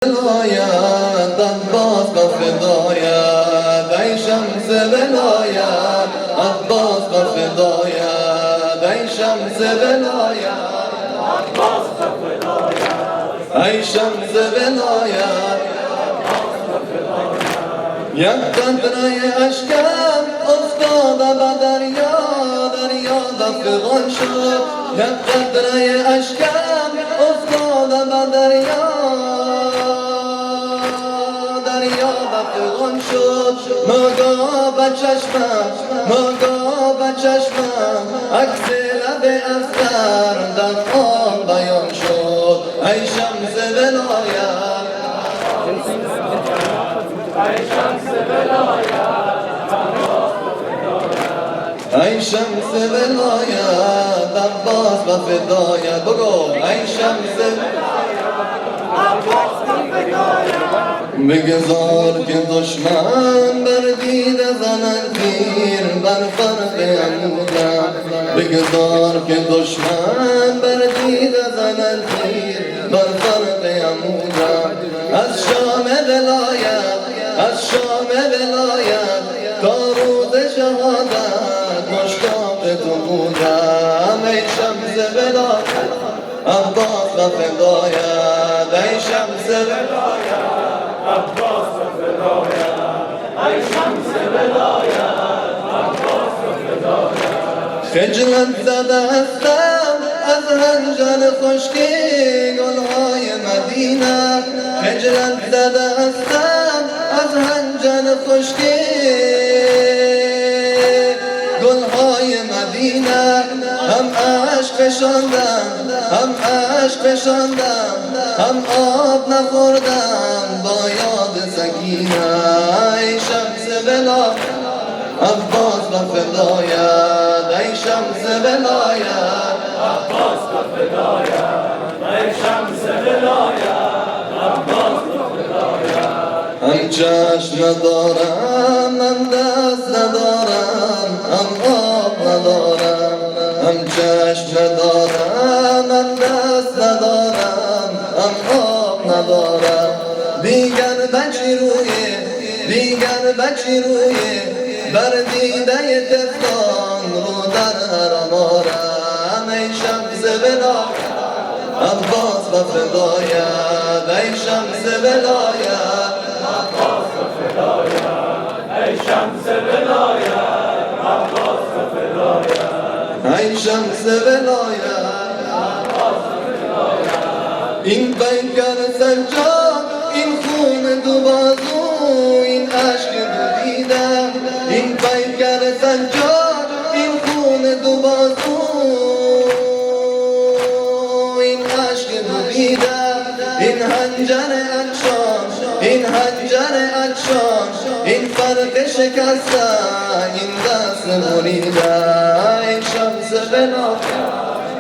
ولایت عباس با فدایت ای شمس ولایت عباس با فدایت ای شمس ولایت عباس با فدایت ای شمس ولایت یک قطره اشکم افتاده به دریا دفقان شد یک قطره اشکم افتاده به دریا دفقان شد مگاه به چشمم عکس لب اختر در آن بیان شد ای شمس ولایت ای شمس ولایت ای شمس ولایت عباس و فدایت بگو ای شمس عباس و فدایت بگذار که دشمن بر دیده زنند تیر بر فرق عمودم بگذار که دشمن بر دیده زنند تیر بر فرق عمودم از شام ولایت تا روز شهادت مشتاق تو بودم ای شمس ولایت عباس و فدایت ای شمس ولایت عباس و فدایت ای شمس ولایت عباس و فدایت خجلت زده هستم از رنجان خشکی گلهای مدینه خجلت زده هستم از رنجان خشکی گلهای مدینه هم عشق فشاندم هم آب نخوردم با یاد سکینه ای شمس ولایت عباس و فدایت ای شمس ولایت عباس و فدایت ای شمس ولایت عباس و فدایت هم چشم ندارم هم دست ندارم هم آب ندارم هم چشم ندارم هم دست ندارم هم آب ندارم دیگر بچی روی بر دیده تفتان رو در حرم آرم ای شمس ولایت عباس و فدایت ای شمس ولایت عباس و فدایت ای شمس ولایت عباس و فدایت ای شمس ولایت عباس و فدایت این پیکر سجاد این خون دو بازو این عشق دو دیده این پیکر سجاد این خون دو بازو این عشق دو دیده این حنجر اکشان این فرق شکسته این دست مریده ای شمس ولایت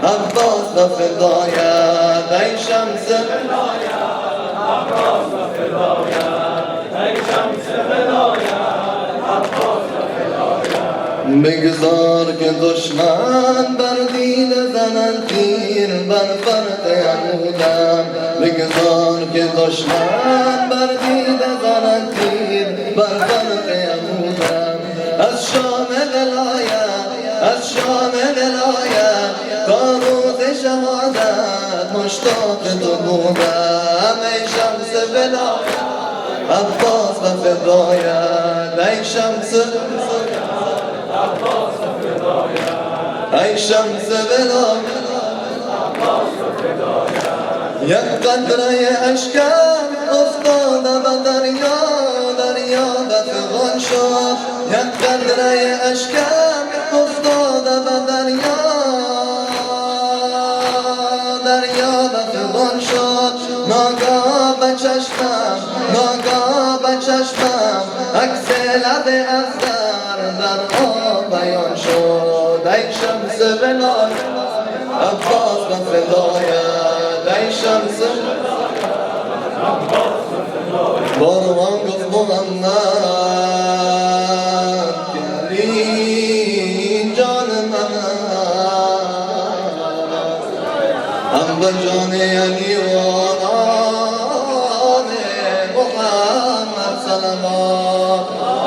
عباس و فدایت ای شمس ولایت عباس و فدایت ای شمس ولایت عباس و فدایت بگذار که دشمن بر دیده زنند تیر بر فرق عمودم بگذار که دشمن بر دیده زنند تیر بر فرق عمودم از شام ولایت تا روز شهادت مشتاق تو بودم ای شمس ولایت عباس و فدایت ای شمس عباس و فدایت ای شمس ولایت عباس و فدایت یک قطره اشکم افتاده به دریا دفقان شد یک قطره اشکم افتاده به دریا دفقان شد ناگاه به چشمم عکس لب اختر در آب بیان شد ای شمس ولایت عباس و فدایت ای شمس عباس و فدایت بارمان گفت محمد کلی جان من هم به جان علی و آن صلوات